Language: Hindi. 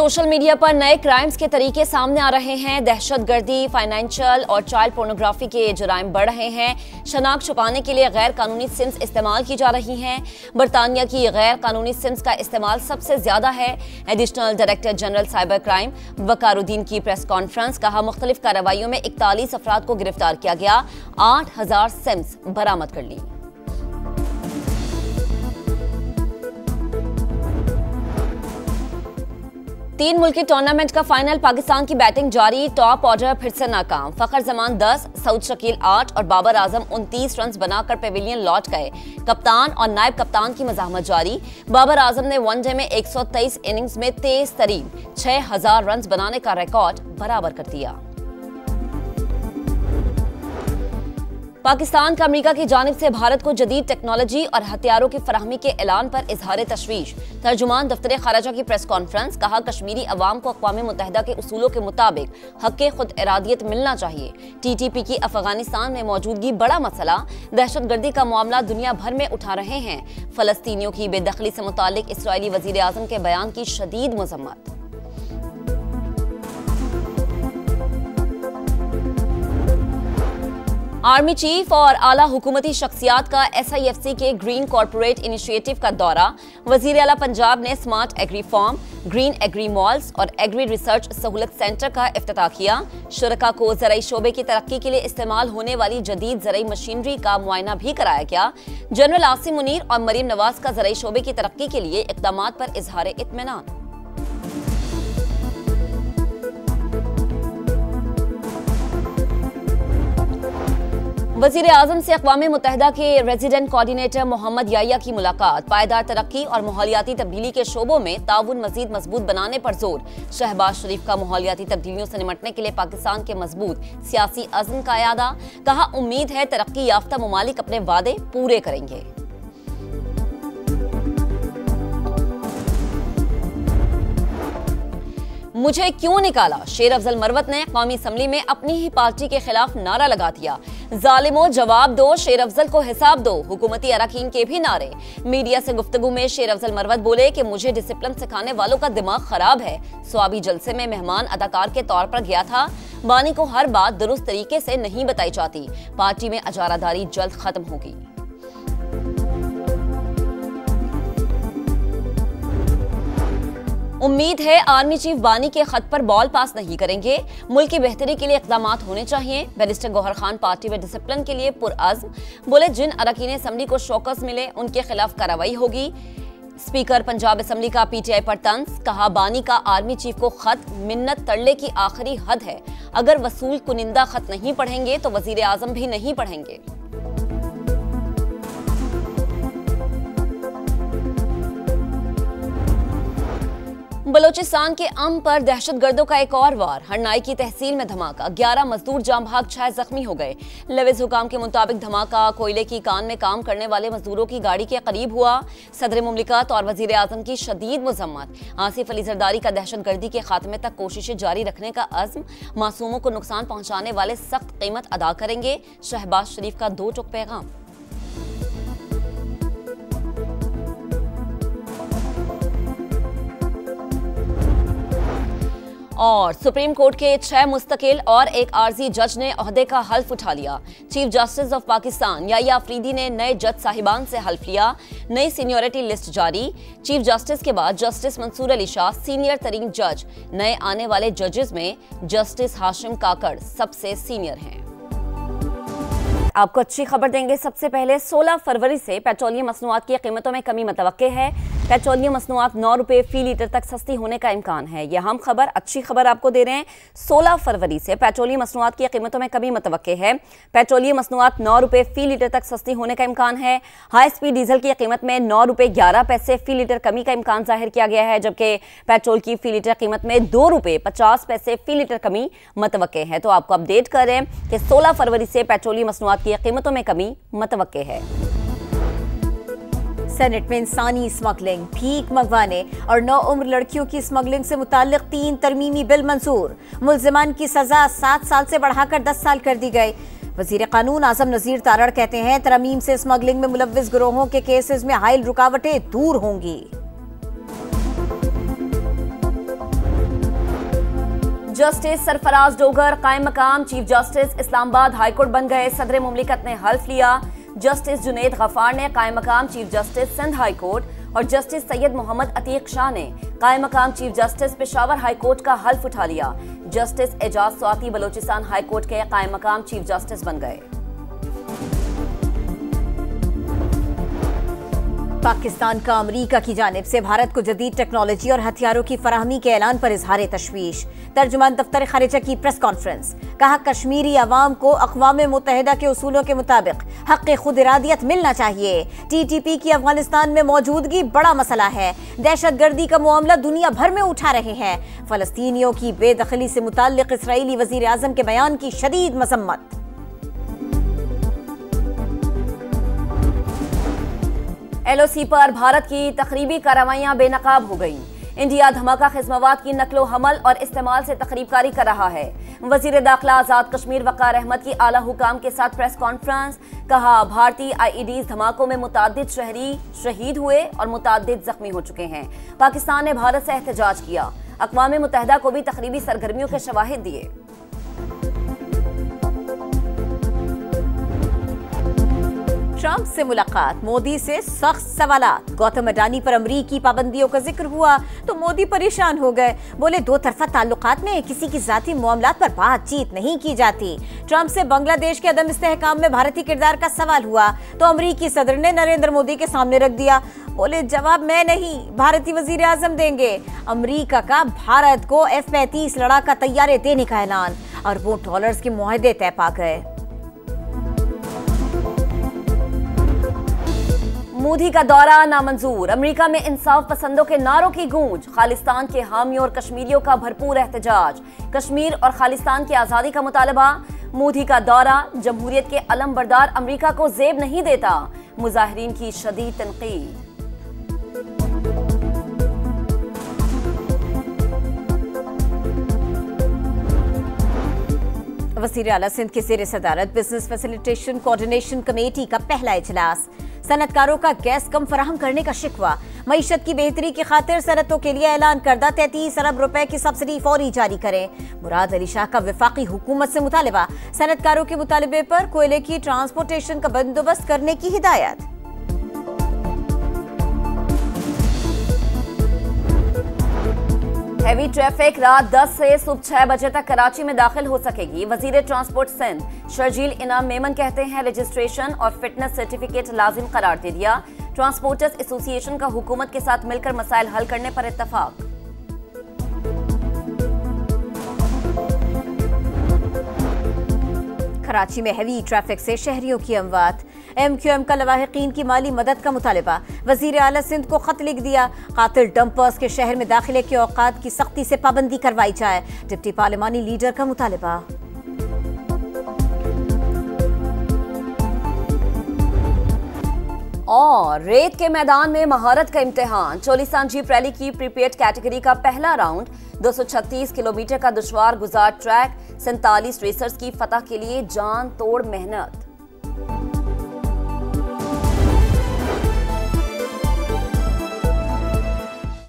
सोशल मीडिया पर नए क्राइम्स के तरीके सामने आ रहे हैं। दहशतगर्दी, फाइनेंशियल और चाइल्ड पोर्नोग्राफी के जुराइम बढ़ रहे हैं। शनाख्त छुपाने के लिए गैर कानूनी सिम्स इस्तेमाल की जा रही हैं। बरतानिया की गैर कानूनी सिम्स का इस्तेमाल सबसे ज्यादा है। Additional director general cyber crime Waqaruddin की प्रेस कॉन्फ्रेंस, कहा मुख्तलिफ कार्रवाइयों में 41 अफराद को गिरफ्तार किया गया, 8000 सिम्स बरामद कर ली। तीन मुल्की टूर्नामेंट का फाइनल, पाकिस्तान की बैटिंग जारी, टॉप ऑर्डर फिर से नाकाम। फखर जमान 10, सऊद शकील 8 और बाबर आजम 29 रन बनाकर पेविलियन लौट गए। कप्तान और नायब कप्तान की मज़ाहमत जारी। बाबर आजम ने वनडे में 123 इनिंग्स में तेज तरीन 6000 रन बनाने का रिकॉर्ड बराबर कर दिया। पाकिस्तान का अमेरिका की जानिब से भारत को जदीद टेक्नोलॉजी और हथियारों की फराहमी के ऐलान पर इजहार तशवीश। तर्जुमान दफ्तर खारजा की प्रेस कॉन्फ्रेंस, कहा कश्मीरी अवाम को अक़वाम मुत्तहिदा के उसूलों के मुताबिक हक़ खुद इरादियत मिलना चाहिए। TTP की अफगानिस्तान में मौजूदगी बड़ा मसला, दहशतगर्दी का मामला दुनिया भर में उठा रहे हैं। फ़लस्तीनियों की बेदखली से मुतालिक इस्राईली वज़ीर आज़म के बयान की शदीद मज़म्मत। आर्मी चीफ और आला हुकूमती शख्सियात का SIFC के ग्रीन कॉर्पोरेट इनिशिएटिव का दौरा। वज़ीर आला पंजाब ने smart agri farm, green agri malls और एग्री रिसर्च सहूलत सेंटर का इफ्तिताह किया। शुरका को ज़राई शोबे की तरक्की के लिए इस्तेमाल होने वाली जदीद ज़राई मशीनरी का मुआयना भी कराया गया। जनरल आसिम मुनीर और मरीम नवाज का ज़राई शोबे की तरक्की के लिए इक़दामात पर इजहार इत्मीनान। वज़ीर आज़म से अक़वाम मुत्तहिदा के रेजिडेंट कोऑर्डिनेटर मोहम्मद याया की मुलाकात। पायदार तरक्की और माहौलियाती तब्दीली के शोबों में ताउन मज़ीद मजबूत बनाने पर जोर। शहबाज शरीफ का माहौलियाती तब्दीलियों से निपटने के लिए पाकिस्तान के मजबूत सियासी अज़्म का इयादा। कहा उम्मीद है तरक्की याफ्ता ममालिक अपने वादे पूरे करेंगे। मुझे क्यों निकाला, शेर अफजल मरवत ने कौमी असम्बली में अपनी ही पार्टी के खिलाफ नारा लगा दिया। जालिमो जवाब दो, शेर अफजल को हिसाब दो, हुकूमती अरकान के भी नारे। मीडिया से गुफ्तगू में शेर अफजल मरवत बोले कि मुझे डिसिप्लिन सिखाने वालों का दिमाग खराब है। स्वाबी जलसे में मेहमान अदाकार के तौर पर गया था। बानी को हर बात दुरुस्त तरीके से नहीं बताई जाती। पार्टी में अजारादारी जल्द खत्म होगी। उम्मीद है आर्मी चीफ बानी के खत पर बॉल पास नहीं करेंगे। मुल्क की बेहतरी के लिए इक़दामात होने चाहिए। बैरिस्टर गौहर खान पार्टी में डिसिप्लिन के लिए पुरअज़्म, बोले जिन अरकान असम्बली को शौकस मिले उनके खिलाफ कार्रवाई होगी। स्पीकर पंजाब असम्बली का PTI पर तंज, कहा बानी का आर्मी चीफ को खत मिन्नत तरले की आखिरी हद है। अगर वसूल कुनिंदा खत नहीं पढ़ेंगे तो वजीर आजम भी नहीं पढ़ेंगे। बलोचिस्तान के अम पर दहशतगर्दों का एक और वार। हरनाई की तहसील में धमाका, 11 मजदूर जाम भाग, 6 जख्मी हो गए। लविज हुकाम के मुताबिक धमाका कोयले की कान में काम करने वाले मजदूरों की गाड़ी के करीब हुआ। सदर मुमलिकत और वजीर आजम की शदीद मजम्मत। आसिफ अली जरदारी का दहशतगर्दी के खात्मे तक कोशिशें जारी रखने का अज़्म। मासूमों को नुकसान पहुंचाने वाले सख्त कीमत अदा करेंगे। शहबाज शरीफ का 2 टुक पैगाम। और सुप्रीम कोर्ट के 6 मुस्तकिल और एक आर्जी जज ने ओहदे का हल्फ उठा लिया। Chief justice of Pakistan Yahya Afridi ने नए जज साहिबान से हल्फ लिया। नई सीनियरिटी लिस्ट जारी। चीफ जस्टिस के बाद जस्टिस मंसूर अली शाह सीनियर तरीन जज। नए आने वाले जजेस में जस्टिस हाशिम काकड़ सबसे सीनियर हैं। आपको अच्छी खबर देंगे। सबसे पहले 16 फरवरी से पेट्रोलियम मसनूआत की कीमतों में कमी मुतवक्के है। पेट्रोलियम मसनूआत 9 रुपये फी लीटर तक सस्ती होने का इम्कान है। यह हम खबर, अच्छी खबर आपको दे रहे हैं। 16 फरवरी से पेट्रोलियम मसनूआत की कीमतों में कमी मुतवक्के है। पेट्रोलियम मसनूआत 9 रुपये फी लीटर तक सस्ती होने का इम्कान है। हाई स्पीड डीजल की कीमत में 9 रुपये 11 पैसे फी लीटर कमी का इम्कान जाहिर किया गया है, जबकि पेट्रोल की फी लीटर कीमत में 2 रुपये 50 पैसे फी लीटर कमी मुतवक्के है। तो आपको अपडेट कर रहे हैं कि 16 फरवरी से पेट्रोलियम मसनूआत की कीमतों में कमी मुतवक्के है। सेनेट में इंसानी स्मगलिंग, भीख मंगवाने और 9 उम्र लड़कियों की स्मगलिंग से मुताल्लिक 3 तरमीमी बिल मंजूर। मुल्जिमान की सजा 7 साल से बढ़ाकर 10 साल कर दी गई। वजीर कानून आजम नजीर तारड़ कहते हैं तरमीम से स्मगलिंग में मुलव्विस गिरोहों के केसेस में हाइल रुकावटें दूर होंगी। जस्टिस सरफराज डोगर कायम मकाम चीफ जस्टिस इस्लामाबाद हाईकोर्ट बन गए। सदर मुमलिकत ने हल्फ लिया। जस्टिस जुनैद गफ्फार ने कायम मकाम chief justice Sindh high court और जस्टिस सैयद मोहम्मद अतीक शाह ने कायम मकाम chief justice Peshawar high court का हल्फ उठा लिया। Justice Ejaz Swati Balochistan high court के कायम मकाम चीफ जस्टिस बन गए। पाकिस्तान का अमरीका की जानिब से भारत को जदीद टेक्नोलॉजी और हथियारों की फराहमी के ऐलान पर इजहार तशवीश। तर्जुमान दफ्तर खारिजा की प्रेस कॉन्फ्रेंस। कहा, कश्मीरी अवाम को अक़वाम मुत्तहिदा के उसूलों के मुताबिक हक़ खुद इरादियत मिलना चाहिए। TTP की अफगानिस्तान में मौजूदगी बड़ा मसला है। दहशतगर्दी का मामला दुनिया भर में उठा रहे हैं। फ़लस्तीनियों की बेदखली से मुताल्लिक़ इसराइली वज़ीर आज़म के बयान की शदीद मज़म्मत। LOC पर भारत की तकरीबी कार्रवाइयां बेनकाब हो गईं। इंडिया धमाका खिज़मवात की नकलो हमल और इस्तेमाल से तकरीबकारी कर रहा है। वज़ीर दाखिला आज़ाद कश्मीर वक़ार अहमद की आला हुकाम के साथ प्रेस कॉन्फ्रेंस। कहा, भारतीय IEDs धमाकों में मुताद्दिद शहरी शहीद हुए और मुताद्दिद जख्मी हो चुके हैं। पाकिस्तान ने भारत से एहतजाज किया। अक़वाम मुत्तहिदा को भी तकरीबी सरगर्मियों के शवाहिद दिए। ट्रंप से मुलाकात, मोदी से सख्त सवालात। गौतम अडानी पर अमरीकी पाबंदियों का जिक्र हुआ तो मोदी परेशान हो गए। बोले, दो तरफा ताल्लुकात में किसी की जाती मामलात पर बातचीत नहीं की जाती। ट्रंप से बांग्लादेश के अदम इस्तेहकाम में भारतीय किरदार का सवाल हुआ तो अमरीकी सदर ने नरेंद्र मोदी के सामने रख दिया। बोले, जवाब मैं नहीं, भारतीय वजीर आजम देंगे। अमरीका का भारत को F-35 लड़ाका तैयारे देने का ऐलान। अरबों डॉलर्स के मुआहदे तय पा गए। मोदी का दौरा नामंजूर। अमेरिका में इंसाफ पसंदों के नारों की गूंज। खालिस्तान के हामियों और कश्मीरियों का भरपूर एहतजाज। कश्मीर और खालिस्तान की आज़ादी का मुतालबा। मोदी का दौरा जमहूरियत के अलमबरदार अमेरिका को जेब नहीं देता। मुजाहिरीन की शदीद तनकीद। वज़ीर आला सिंध के ज़ेर सदारत बिजनेस फैसिलिटेशन कोऑर्डिनेशन कमेटी का पहला इजलास। सनतकारों का गैस कम फराहम करने का शिकवा। मईशत की बेहतरी की खातिर सनतों के लिए ऐलान करदा 33 अरब रुपए की सब्सिडी फौरी जारी करें। मुराद अली शाह का वफाकी हुकूमत से मुतालबा। सनतकारों के मुतालबे पर कोयले की ट्रांसपोर्टेशन का बंदोबस्त करने की हिदायत। हैवी ट्रैफिक रात 10 से सुबह 6 बजे तक कराची में दाखिल हो सकेगी। वजीर ट्रांसपोर्ट सिंध शर्जील इनाम मेमन कहते हैं, रजिस्ट्रेशन और फिटनेस सर्टिफिकेट लाजिम करार दे दिया। ट्रांसपोर्टर्स एसोसिएशन का हुकूमत के साथ मिलकर मसाइल हल करने पर इत्तफाक। कराची में हैवी ट्रैफिक से शहरियों की अमवात। MQM का लवाहिकीन की माली मदद का मुतालबा। वजीर आला सिंध को खत लिख दिया। कातिल डंपर्स के शहर में दाखिले के औकात की सख्ती से पाबंदी करवाई जाए। डिप्टी पार्लिमानी लीडर का मुतालबा। और रेत के मैदान में महारत का इम्तिहान। चोलिस्तान जीप रैली की प्रीपेड कैटेगरी का पहला राउंड। 236 किलोमीटर का दुश्वार गुजार ट्रैक। 47 रेसर्स की फतह के लिए जान तोड़ मेहनत।